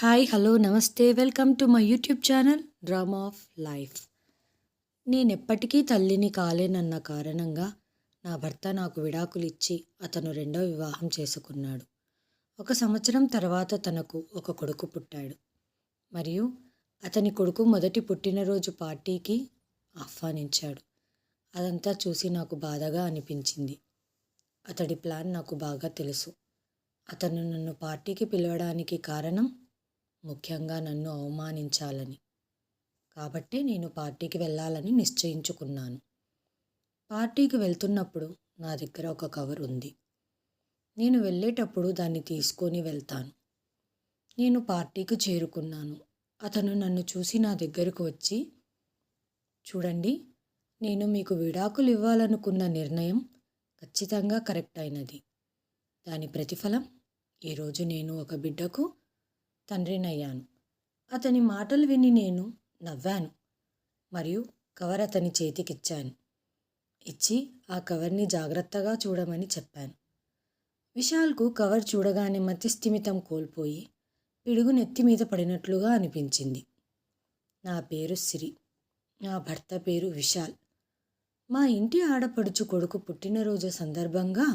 Hi, hello, namaste. Welcome to my YouTube channel drama of life. నేనెప్పటికీ తల్లిని కాలేనన్న కారణంగా నా భర్త నాకు విడాకులిచ్చి అతను రెండో వివాహం చేసుకున్నాడు. 1 సంవత్సరం తర్వాత తనకు ఒక కొడుకు పుట్టాడు. మరియు అతని కొడుకు మొదటి పుట్టినరోజు పార్టీకి ఆహ్వానించాడు. అదంతా చూసి నాకు బాధగా అనిపించింది. అతడి ప్లాన్ నాకు బాగా తెలుసు. అతను నన్ను పార్టీకి పిలవడానికి కారణం ముఖ్యంగా నన్ను అవమానించాలని. కాబట్టే నేను పార్టీకి వెళ్ళాలని నిశ్చయించుకున్నాను. పార్టీకి వెళ్తున్నప్పుడు నా దగ్గర ఒక కవర్ ఉంది. నేను వెళ్ళేటప్పుడు దాన్ని తీసుకొని వెళ్తాను. నేను పార్టీకి చేరుకున్నాను. అతను నన్ను చూసి నా దగ్గరకు వచ్చి, చూడండి, నేను మీకు విడాకులు ఇవ్వాలనుకున్న నిర్ణయం ఖచ్చితంగా కరెక్ట్ అయినది. దాని ప్రతిఫలం ఈరోజు నేను ఒక బిడ్డకు తండ్రినయ్యాను. అతని మాటలు విని నేను నవ్వాను మరియు కవర్ అతని చేతికిచ్చాను. ఇచ్చి ఆ కవర్ని జాగ్రత్తగా చూడమని చెప్పాను. విశాల్కు కవర్ చూడగానే మతిస్థిమితం కోల్పోయి పిడుగు నెత్తి మీద పడినట్లుగా అనిపించింది. నా పేరు సిరి, నా భర్త పేరు విశాల్. మా ఇంటి ఆడపడుచు కొడుకు పుట్టినరోజు సందర్భంగా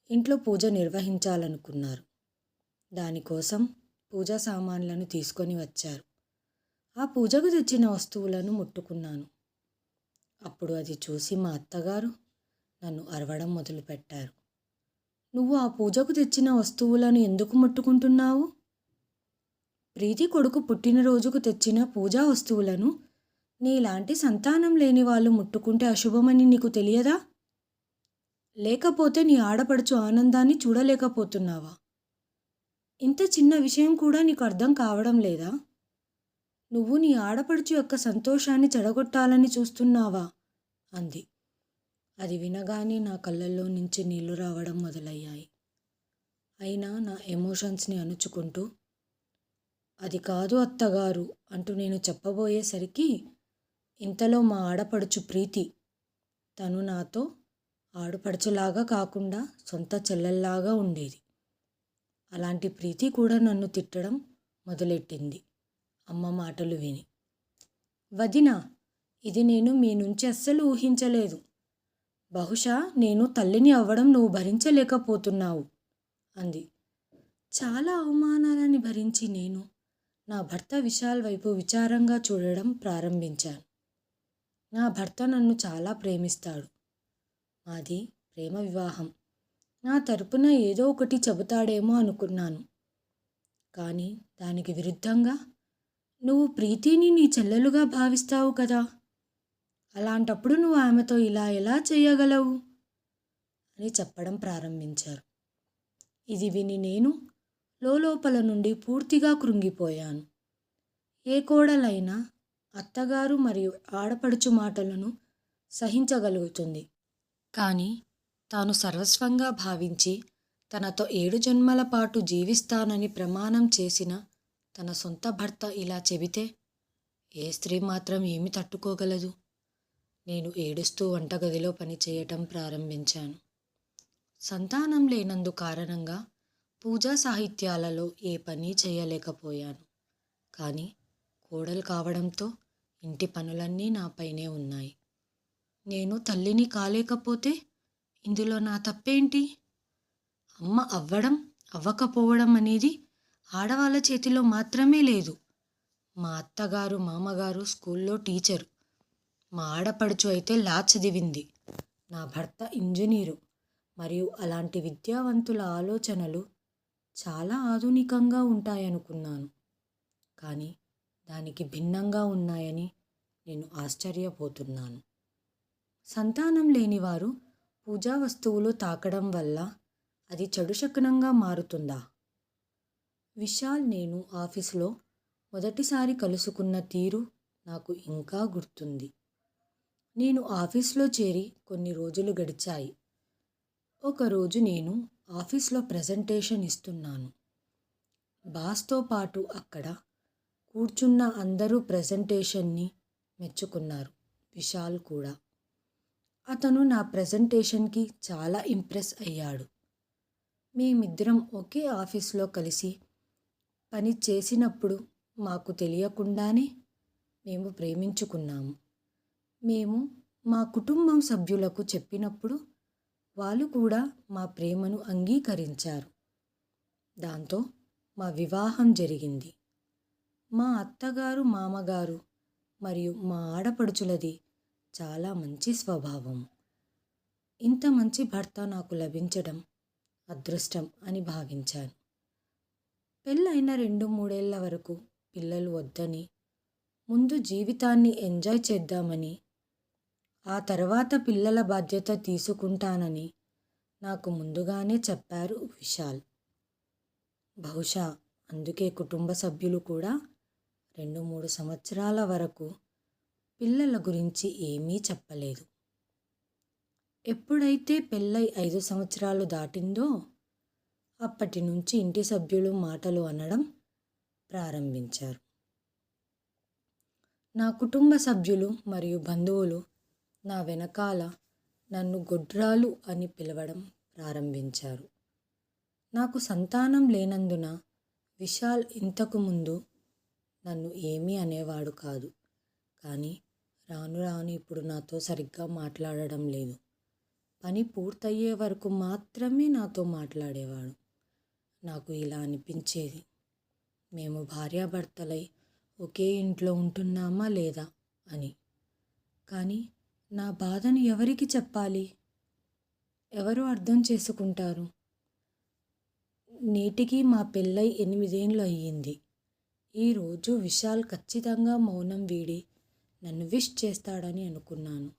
ఇంట్లో పూజ నిర్వహించాలనుకున్నారు. దానికోసం పూజా సామాన్లను తీసుకొని వచ్చారు. ఆ పూజకు తెచ్చిన వస్తువులను ముట్టుకున్నాను. అప్పుడు అది చూసి మా అత్తగారు నన్ను అరవడం మొదలుపెట్టారు. నువ్వు ఆ పూజకు తెచ్చిన వస్తువులను ఎందుకు ముట్టుకుంటున్నావు? ప్రీతి కొడుకు పుట్టినరోజుకు తెచ్చిన పూజా వస్తువులను నీలాంటి సంతానం లేని వాళ్ళు ముట్టుకుంటే అశుభమని నీకు తెలియదా? లేకపోతే నీ ఆడపడుచు ఆనందాన్ని చూడలేకపోతున్నావా? ఇంత చిన్న విషయం కూడా నీకు అర్థం కావడం లేదా? నువ్వు నీ ఆడపడుచు యొక్క సంతోషాన్ని చెడగొట్టాలని చూస్తున్నావా? అంది. అది వినగానే నా కళ్ళల్లో నుంచి నీళ్లు రావడం మొదలయ్యాయి. అయినా నా ఎమోషన్స్ని అణుచుకుంటూ, అది కాదు అత్తగారు అంటూ నేను చెప్పబోయేసరికి ఇంతలో మా ఆడపడుచు ప్రీతి, తను నాతో ఆడపడుచులాగా కాకుండా సొంత చెల్లెల్లాగా ఉండేది. అలాంటి ప్రీతి కూడా నన్ను తిట్టడం మొదలెట్టింది అమ్మ మాటలు విని. వదినా, ఇది నేను మీ నుంచి అస్సలు ఊహించలేదు. బహుశా నేను తల్లిని అవ్వడం నువ్వు భరించలేకపోతున్నావు అంది. చాలా అవమానాలని భరించి నేను నా భర్త విశాల్ వైపు విచారంగా చూడడం ప్రారంభించాను. నా భర్త నన్ను చాలా ప్రేమిస్తాడు. మాది ప్రేమ వివాహం. నా తరపున ఏదో ఒకటి చెబుతాడేమో అనుకున్నాను. కానీ దానికి విరుద్ధంగా నువ్వు ప్రీతిని నీ చెల్లెలుగా భావిస్తావు కదా, అలాంటప్పుడు నువ్వు ఆమెతో ఇలా ఎలా చేయగలవు అని చెప్పడం ప్రారంభించారు. ఇది విని నేను లోపల నుండి పూర్తిగా కృంగిపోయాను. ఏ కోడలైనా అత్తగారు మరియు ఆడపడుచు మాటలను సహించగలుగుతుంది. కానీ తాను సర్వస్వంగా భావించి తనతో 7 జన్మల పాటు జీవిస్తానని ప్రమాణం చేసిన తన సొంత భర్త ఇలా చెబితే ఏ స్త్రీ మాత్రం ఏమి తట్టుకోగలదు? నేను ఏడుస్తూ వంటగదిలో పని చేయటం ప్రారంభించాను. సంతానం లేనందు కారణంగా పూజా సాహిత్యాలలో ఏ పని చేయలేకపోయాను. కానీ కోడలు కావడంతో ఇంటి పనులన్నీ నాపైనే ఉన్నాయి. నేను తల్లిని కాలేకపోతే ఇందులో నా తప్పేంటి? అమ్మ అవ్వడం అవ్వకపోవడం అనేది ఆడవాళ్ళ చేతిలో మాత్రమే లేదు. మా అత్తగారు మామగారు స్కూల్లో టీచరు, మా ఆడపడుచు అయితే లా చదివింది, నా భర్త ఇంజనీరు. మరియు అలాంటి విద్యావంతుల ఆలోచనలు చాలా ఆధునికంగా ఉంటాయనుకున్నాను. కానీ దానికి భిన్నంగా ఉన్నాయని నేను ఆశ్చర్యపోతున్నాను. సంతానం లేనివారు పూజా వస్తువులు తాకడం వల్ల అది చెడు శకునంగా మారుతుందా? విశాల్ నేను ఆఫీసులో మొదటిసారి కలుసుకున్న తీరు నాకు ఇంకా గుర్తుంది. నేను ఆఫీస్లో చేరి కొన్ని రోజులు గడిచాయి. ఒకరోజు నేను ఆఫీస్లో ప్రెజెంటేషన్ ఇస్తున్నాను. బాస్తో పాటు అక్కడ కూర్చున్న అందరూ ప్రెజెంటేషన్ని మెచ్చుకున్నారు, విశాల్ కూడా. అతను నా ప్రెజెంటేషన్కి చాలా ఇంప్రెస్ అయ్యాడు. మేమిద్దరం ఒకే ఆఫీస్లో కలిసి పని చేసినప్పుడు మాకు తెలియకుండానే మేము ప్రేమించుకున్నాము. మేము మా కుటుంబం సభ్యులకు చెప్పినప్పుడు వాళ్ళు కూడా మా ప్రేమను అంగీకరించారు. దాంతో మా వివాహం జరిగింది. మా అత్తగారు, మామగారు మరియు మా ఆడపడుచులది చాలా మంచి స్వభావం. ఇంత మంచి భర్త నాకు లభించడం అదృష్టం అని భావించాను. పెళ్ళైన 2-3 ఏళ్ల వరకు పిల్లలు వద్దని, ముందు జీవితాన్ని ఎంజాయ్ చేద్దామని, ఆ తర్వాత పిల్లల బాధ్యత తీసుకుంటానని నాకు ముందుగానే చెప్పారు విశాల్. బహుశా అందుకే కుటుంబ సభ్యులు కూడా 2-3 సంవత్సరాల వరకు పిల్లల గురించి ఏమీ చెప్పలేదు. ఎప్పుడైతే పెళ్ళై 5 సంవత్సరాలు దాటిందో అప్పటి నుంచి ఇంటి సభ్యులు మాటలు అనడం ప్రారంభించారు. నా కుటుంబ సభ్యులు మరియు బంధువులు నా వెనకాల నన్ను గొడ్రాలు అని పిలవడం ప్రారంభించారు. నాకు సంతానం లేనందున విశాల్ ఇంతకు ముందు నన్ను ఏమీ అనేవాడు కాదు. కానీ రాను రాను ఇప్పుడు నాతో సరిగ్గా మాట్లాడడం లేదు. పని పూర్తయ్యే వరకు మాత్రమే నాతో మాట్లాడేవాడు. నాకు ఇలా అనిపించేది, మేము భార్యాభర్తలై ఒకే ఇంట్లో ఉంటున్నామా లేదా అని. కానీ నా బాధను ఎవరికి చెప్పాలి? ఎవరు అర్థం చేసుకుంటారు? నేటికి మా పెళ్ళై 8 ఏళ్ళు అయ్యింది. ఈరోజు విశాల్ ఖచ్చితంగా మౌనం వీడి నన్ను విష్ చేస్తాడని అనుకున్నాను.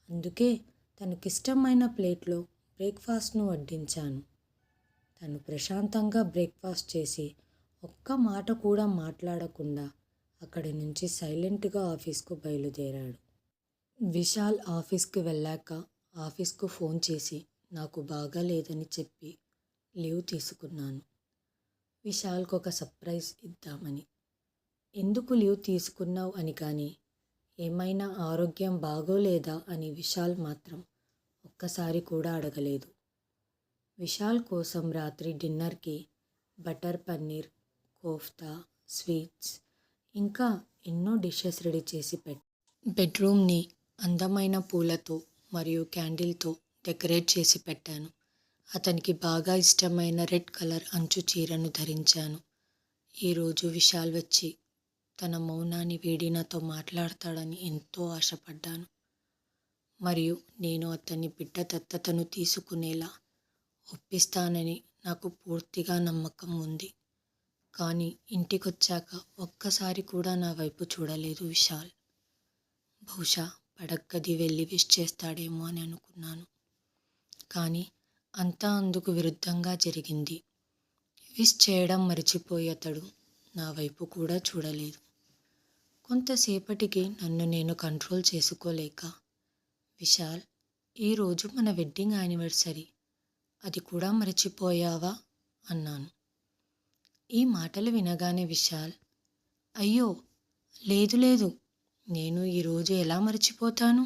అందుకే తనకిష్టమైన ప్లేట్లో బ్రేక్ఫాస్ట్ను వడ్డించాను. తను ప్రశాంతంగా బ్రేక్ఫాస్ట్ చేసి ఒక్క మాట కూడా మాట్లాడకుండా అక్కడి నుంచి సైలెంట్గా ఆఫీస్కు బయలుదేరాడు. విశాల్ ఆఫీస్కి వెళ్ళాక ఆఫీస్కు ఫోన్ చేసి నాకు బాగాలేదని చెప్పి లీవ్ తీసుకున్నాను. విశాల్కి ఒక సర్ప్రైజ్ ఇద్దామని. ఎందుకు లీవ్ తీసుకున్నావు అని కానీ, ఏమైనా ఆరోగ్యం బాగోలేదా అని విశాల్ మాత్రం ఒక్కసారి కూడా అడగలేదు. విశాల్ కోసం రాత్రి డిన్నర్కి బటర్ పన్నీర్, కోఫ్తా, స్వీట్స్ ఇంకా ఎన్నో డిషెస్ రెడీ చేసి బెడ్రూమ్ని అందమైన పూలతో మరియు క్యాండిల్తో డెకరేట్ చేసి పెట్టాను. అతనికి బాగా ఇష్టమైన రెడ్ కలర్ అంచు చీరను ధరించాను. ఈరోజు విశాల్ వచ్చి తన మౌనాన్ని వీడి నాతో మాట్లాడతాడని ఎంతో ఆశపడ్డాను. మరియు నేను అతన్ని బిడ్డ దత్తతను తీసుకునేలా ఒప్పిస్తానని నాకు పూర్తిగా నమ్మకం ఉంది. కానీ ఇంటికొచ్చాక ఒక్కసారి కూడా నా వైపు చూడలేదు విశాల్. బహుశా పడగ్గది వెళ్ళి విష్ చేస్తాడేమో అని అనుకున్నాను. కానీ అంతా అందుకు విరుద్ధంగా జరిగింది. విష్ చేయడం మర్చిపోయి అతడు నా వైపు కూడా చూడలేదు. కొంతసేపటికి నన్ను నేను కంట్రోల్ చేసుకోలేక, విశాల్, ఈరోజు మన వెడ్డింగ్ యానివర్సరీ, అది కూడా మర్చిపోయావా అన్నాను. ఈ మాటలు వినగానే విశాల్, అయ్యో లేదు లేదు, నేను ఈరోజు ఎలా మర్చిపోతాను?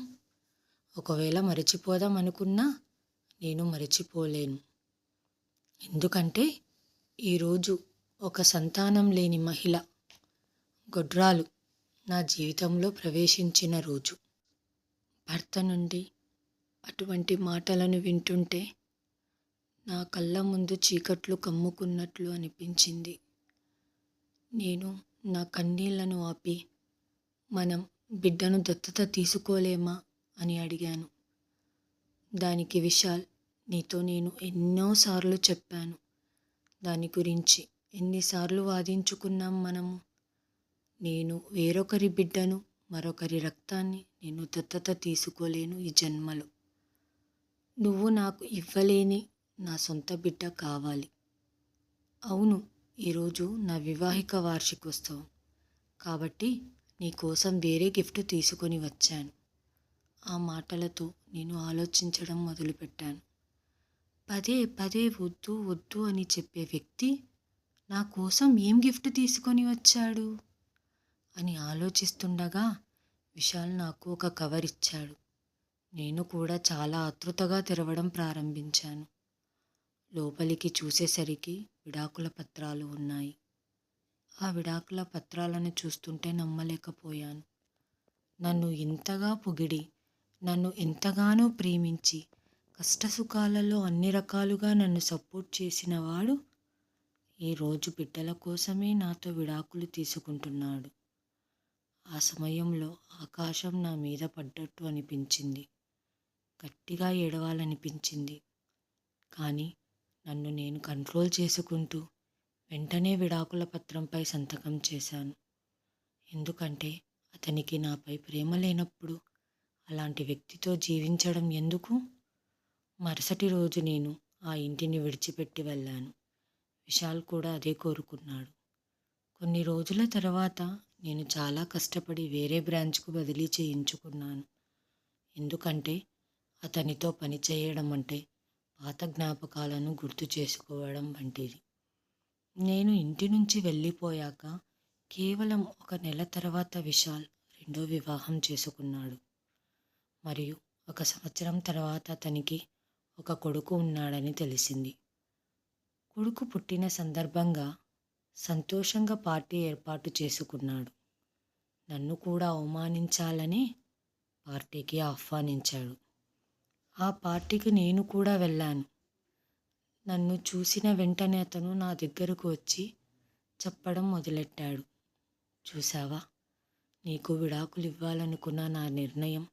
ఒకవేళ మర్చిపోదాం అనుకున్నా నేను మర్చిపోలేను. ఎందుకంటే ఈరోజు ఒక సంతానం లేని మహిళ, గొడ్రాలు నా జీవితంలో ప్రవేశించిన రోజు. భర్త నుండి అటువంటి మాటలను వింటుంటే నా కళ్ళ ముందు చీకట్లు కమ్ముకున్నట్లు అనిపించింది. నేను నా కన్నీళ్లను ఆపి, మనం బిడ్డను దత్తత తీసుకోలేమా అని అడిగాను. దానికి విశాల్, నీతో నేను ఎన్నోసార్లు చెప్పాను, దాని గురించి ఎన్నిసార్లు వాదించుకున్నాం మనము. నేను వేరొకరి బిడ్డను, మరొకరి రక్తాన్ని నేను దత్తత తీసుకోలేను ఈ జన్మలో. నువ్వు నాకు ఇవ్వలేని నా సొంత బిడ్డ కావాలి. అవును, ఈరోజు నా వివాహిక వార్షికోత్సవం కాబట్టి నీకోసం వేరే గిఫ్ట్ తీసుకొని వచ్చాను. ఆ మాటలతో నేను ఆలోచించడం మొదలుపెట్టాను. పదే పదే వద్దు వద్దు అని చెప్పే వ్యక్తి నా కోసం ఏం గిఫ్ట్ తీసుకొని వచ్చాడు అని ఆలోచిస్తుండగా విశాల్ నాకు ఒక కవర్ ఇచ్చాడు. నేను కూడా చాలా ఆతృతగా తెరవడం ప్రారంభించాను. లోపలికి చూసేసరికి విడాకుల పత్రాలు ఉన్నాయి. ఆ విడాకుల పత్రాలను చూస్తుంటే నమ్మలేకపోయాను. నన్ను ఇంతగా పొగిడి, నన్ను ఎంతగానో ప్రేమించి, కష్టసుఖాలలో అన్ని రకాలుగా నన్ను సపోర్ట్ చేసినవాడు ఈరోజు బిడ్డల కోసమే నాతో విడాకులు తీసుకుంటున్నాడు. ఆ సమయంలో ఆకాశం నా మీద పడ్డట్టు అనిపించింది. గట్టిగా ఏడవాలనిపించింది. కానీ నన్ను నేను కంట్రోల్ చేసుకుంటూ వెంటనే విడాకుల పత్రంపై సంతకం చేశాను. ఎందుకంటే అతనికి నాపై ప్రేమ లేనప్పుడు అలాంటి వ్యక్తితో జీవించడం ఎందుకు? మరుసటి రోజు నేను ఆ ఇంటిని విడిచిపెట్టి వెళ్ళాను. విశాల్ కూడా అదే కోరుకున్నాడు. కొన్ని రోజుల తర్వాత నేను చాలా కష్టపడి వేరే బ్రాంచ్కు బదిలీ చేయించుకున్నాను. ఎందుకంటే అతనితో పని చేయడం అంటే పాత జ్ఞాపకాలను గుర్తు చేసుకోవడం వంటిది. నేను ఇంటి నుంచి వెళ్ళిపోయాక కేవలం 1 నెల తర్వాత విశాల్ రెండో వివాహం చేసుకున్నాడు. మరియు 1 సంవత్సరం తర్వాత అతనికి ఒక కొడుకు ఉన్నాడని తెలిసింది. కొడుకు పుట్టిన సందర్భంగా సంతోషంగా పార్టీ ఏర్పాటు చేసుకున్నాడు. నన్ను కూడా అవమానించాలని పార్టీకి ఆహ్వానించాడు. ఆ పార్టీకి నేను కూడా వెళ్ళాను. నన్ను చూసిన వెంటనే అతను నా దగ్గరకు వచ్చి చెప్పడం మొదలెట్టాడు. చూసావా, నీకు విడాకులు ఇవ్వాలనుకున్న నా నిర్ణయం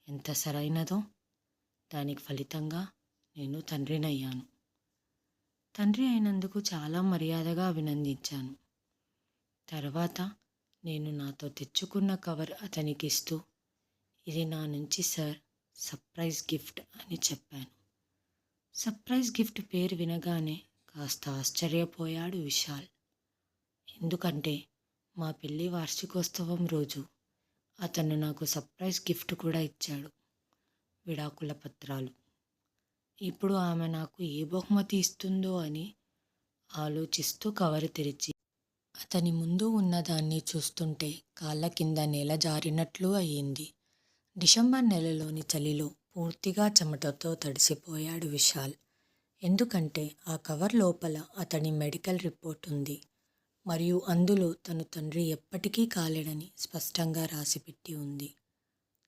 ఎంత సరైనదో. దానికి ఫలితంగా నేను తండ్రినయ్యాను. తండ్రి అయినందుకు చాలా మర్యాదగా అభినందించాను. తర్వాత నేను నాతో తెచ్చుకున్న కవర్ అతనికి ఇస్తూ, ఇది నా నుంచి సార్, సర్ప్రైజ్ గిఫ్ట్ అని చెప్పాను. సర్ప్రైజ్ గిఫ్ట్ పేరు వినగానే కాస్త ఆశ్చర్యపోయాడు విశాల్. ఎందుకంటే మా పెళ్లి వార్షికోత్సవం రోజు అతను నాకు సర్ప్రైజ్ గిఫ్ట్ కూడా ఇచ్చాడు, విడాకుల పత్రాలు. ఇప్పుడు ఆమె నాకు ఏ బహుమతి ఇస్తుందో అని ఆలోచిస్తూ కవరు తెరిచి అతని ముందు ఉన్నదాన్ని చూస్తుంటే కాళ్ళ కింద నేల జారినట్లు అయ్యింది. డిసెంబర్ నెలలోని చలిలో పూర్తిగా చెమటతో తడిసిపోయాడు విశాల్. ఎందుకంటే ఆ కవర్ లోపల అతని మెడికల్ రిపోర్ట్ ఉంది. మరియు అందులో తన తండ్రి ఎప్పటికీ కాలేడని స్పష్టంగా రాసిపెట్టి ఉంది.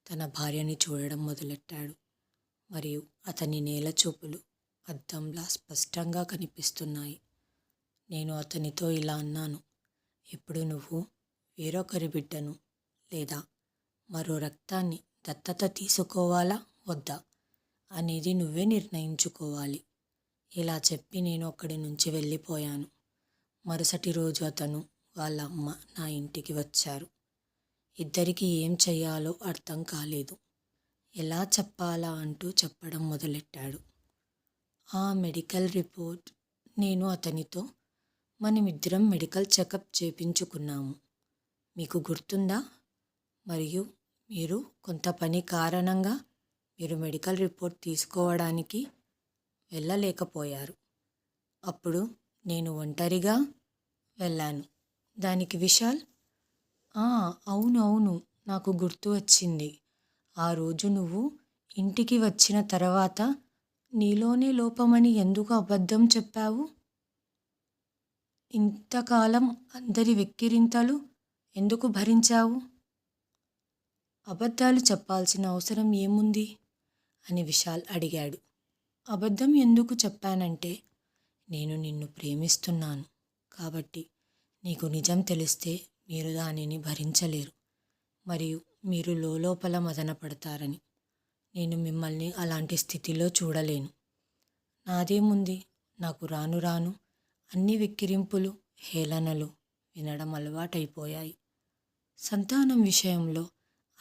తన భార్యని చూడడం మొదలెట్టాడు. మరియు అతని నేల చూపులు అద్దంలా స్పష్టంగా కనిపిస్తున్నాయి. నేను అతనితో ఇలా అన్నాను, ఇప్పుడు నువ్వు వేరొకరి బిడ్డను లేదా మరో రక్తాన్ని దత్తత తీసుకోవాలా వద్దా అనేది నువ్వే నిర్ణయించుకోవాలి. ఇలా చెప్పి నేను అక్కడి నుంచి వెళ్ళిపోయాను. మరుసటి రోజు అతను వాళ్ళ అమ్మ నా ఇంటికి వచ్చారు. ఇద్దరికీ ఏం చెయ్యాలో అర్థం కాలేదు. ఎలా చెప్పాలా అంటూ చెప్పడం మొదలెట్టాడు. ఆ మెడికల్ రిపోర్ట్ నేను అతనితో మనమిద్దరం మెడికల్ చెకప్ చేయించుకున్నాము. మీకు గుర్తుందా? మరియు మీరు కొంత పని కారణంగా మీరు మెడికల్ రిపోర్ట్ తీసుకోవడానికి వెళ్ళలేకపోయారు. అప్పుడు నేను ఒంటరిగా వెళ్ళాను. దానికి విశాల్, అవును, నాకు గుర్తు వచ్చింది. ఆ రోజు నువ్వు ఇంటికి వచ్చిన తర్వాత నీలోనే లోపమని ఎందుకు అబద్ధం చెప్పావు? ఇంతకాలం అందరి వెక్కిరింతలు ఎందుకు భరించావు? అబద్ధాలు చెప్పాల్సిన అవసరం ఏముంది అని విశాల్ అడిగాడు. అబద్ధం ఎందుకు చెప్పానంటే, నేను నిన్ను ప్రేమిస్తున్నాను కాబట్టి నీకు నిజం తెలిస్తే మీరు దానిని భరించలేరు మరియు మీరు లోపల మదనపడతారని. నేను మిమ్మల్ని అలాంటి స్థితిలో చూడలేను. నాదేముంది, నాకు రాను రాను అన్ని వెక్కిరింపులు, హేళనలు వినడం అలవాటైపోయాయి. సంతానం విషయంలో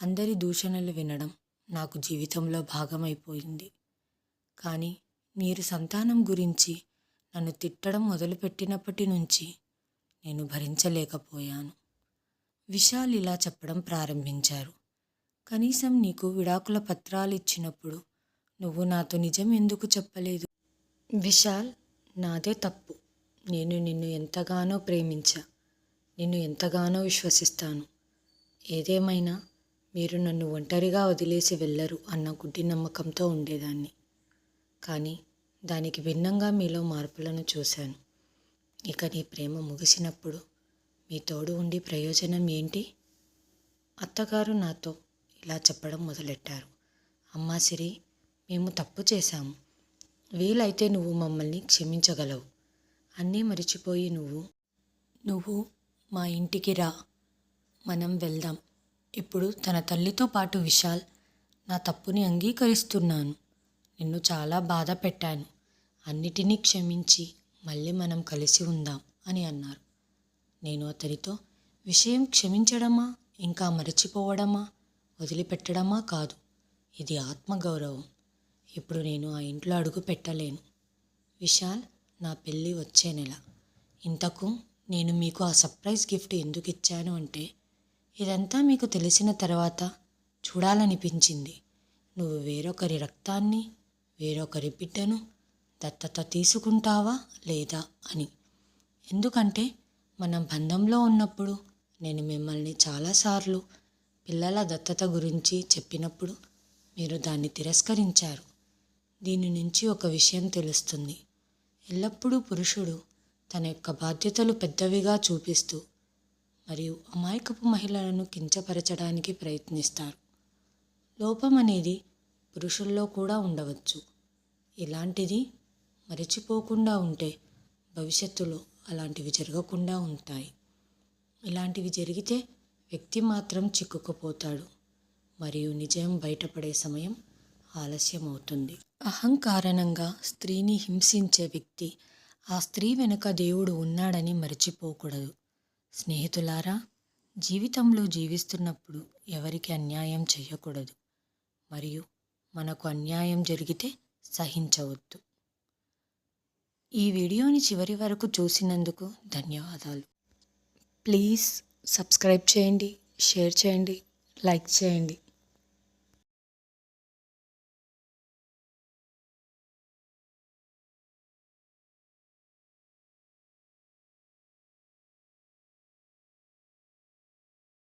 అందరి దూషణలు వినడం నాకు జీవితంలో భాగమైపోయింది. కానీ మీరు సంతానం గురించి నన్ను తిట్టడం మొదలుపెట్టినప్పటి నుంచి నేను భరించలేకపోయాను. విశాల్ ఇలా చెప్పడం ప్రారంభించారు. కనీసం నీకు విడాకుల పత్రాలు ఇచ్చినప్పుడు నువ్వు నాతో నిజం ఎందుకు చెప్పలేదు? విశాల్, నాదే తప్పు. నేను నిన్ను ఎంతగానో ప్రేమించా, నిన్ను ఎంతగానో విశ్వసిస్తాను. ఏదేమైనా మీరు నన్ను ఒంటరిగా వదిలేసి వెళ్ళరు అన్న గుడ్డి నమ్మకంతో ఉండేదాన్ని. కానీ దానికి భిన్నంగా మీలో మార్పులను చూశాను. ఇక నీ ప్రేమ ముగిసినప్పుడు మీ తోడు ఉండి ప్రయోజనం ఏంటి? అత్తగారు నాతో ఇలా చెప్పడం మొదలెట్టారు. అమ్మా సిరి, మేము తప్పు చేశాము. వీలైతే నువ్వు మమ్మల్ని క్షమించగలవు. అన్నీ మరిచిపోయి నువ్వు మా ఇంటికి రా. మనం వెళ్దాం. ఇప్పుడు తన తల్లితో పాటు విశాల్, నా తప్పుని అంగీకరిస్తున్నాను. నిన్ను చాలా బాధ పెట్టాను. అన్నిటినీ క్షమించి మళ్ళీ మనం కలిసి ఉందాం అని అన్నారు. నేను అతనితో, విషయం క్షమించడమా, ఇంకా మరచిపోవడమా, వదిలిపెట్టడమా కాదు. ఇది ఆత్మగౌరవం. ఇప్పుడు నేను ఆ ఇంట్లో అడుగు పెట్టలేను. విశాల్, నా పెళ్ళి వచ్చే నెల. ఇంతకు నేను మీకు ఆ సర్ప్రైజ్ గిఫ్ట్ ఎందుకు ఇచ్చాను అంటే, ఇదంతా మీకు తెలిసిన తర్వాత చూడాలనిపించింది. నువ్వు వేరొకరి రక్తాన్ని, వేరొకరి బిడ్డను దత్తత తీసుకుంటావా లేదా అని. ఎందుకంటే మనం బంధంలో ఉన్నప్పుడు నేను మిమ్మల్ని చాలాసార్లు పిల్లల దత్తత గురించి చెప్పినప్పుడు మీరు దాన్ని తిరస్కరించారు. దీని నుంచి ఒక విషయం తెలుస్తుంది. ఎల్లప్పుడూ పురుషుడు తన యొక్క బాధ్యతలు పెద్దవిగా చూపిస్తూ మరియు అమాయకపు మహిళలను కించపరచడానికి ప్రయత్నిస్తారు. లోపం అనేది పురుషుల్లో కూడా ఉండవచ్చు. ఇలాంటిది మరిచిపోకుండా ఉంటే భవిష్యత్తులో అలాంటివి జరగకుండా ఉంటాయి. ఇలాంటివి జరిగితే వ్యక్తి మాత్రం చిక్కుకుపోతాడు మరియు నిజం బయటపడే సమయం ఆలస్యం అవుతుంది. అహంకారణంగా స్త్రీని హింసించే వ్యక్తి ఆ స్త్రీ వెనుక దేవుడు ఉన్నాడని మర్చిపోకూడదు. స్నేహితులారా, జీవితంలో జీవిస్తున్నప్పుడు ఎవరికి అన్యాయం చేయకూడదు మరియు మనకు అన్యాయం జరిగితే సహించవద్దు. ఈ వీడియోని చివరి వరకు చూసినందుకు ధన్యవాదాలు. ప్లీజ్ సబ్స్క్రైబ్ చేయండి, షేర్ చేయండి, లైక్ చేయండి.